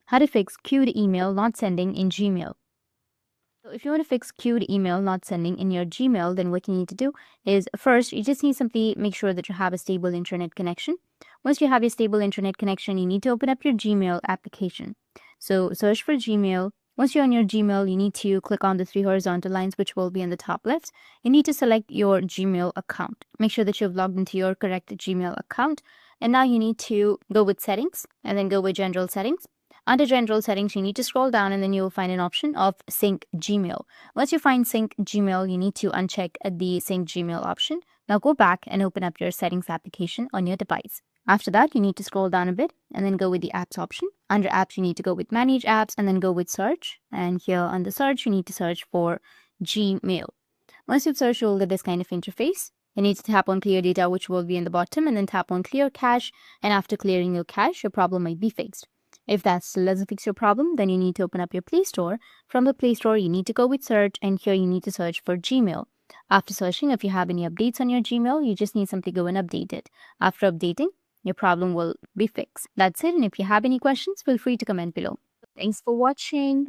how to fix queued email not sending in Gmail. So if you want to fix queued email not sending in your Gmail, then what you need to do is first, you just need simply make sure that you have a stable internet connection. Once you have your stable internet connection, you need to open up your Gmail application. So search for Gmail. Once you're on your Gmail, you need to click on the three horizontal lines, which will be in the top left. You need to select your Gmail account. Make sure that you've logged into your correct Gmail account. And now you need to go with settings and then go with general settings. Under general settings, you need to scroll down and then you will find an option of sync Gmail. Once you find sync Gmail, you need to uncheck the sync Gmail option. Now go back and open up your settings application on your device. After that, you need to scroll down a bit and then go with the apps option. Under apps, you need to go with manage apps and then go with search. And here on the search, you need to search for Gmail. Once you've searched, you'll get this kind of interface. You need to tap on clear data, which will be in the bottom, and then tap on clear cache. And after clearing your cache, your problem might be fixed. If that still doesn't fix your problem, then you need to open up your Play Store. From the Play Store, you need to go with search, and here you need to search for Gmail. After searching, if you have any updates on your Gmail, you just need simply go and update it. After updating, your problem will be fixed. That's it, and if you have any questions, feel free to comment below. Thanks for watching.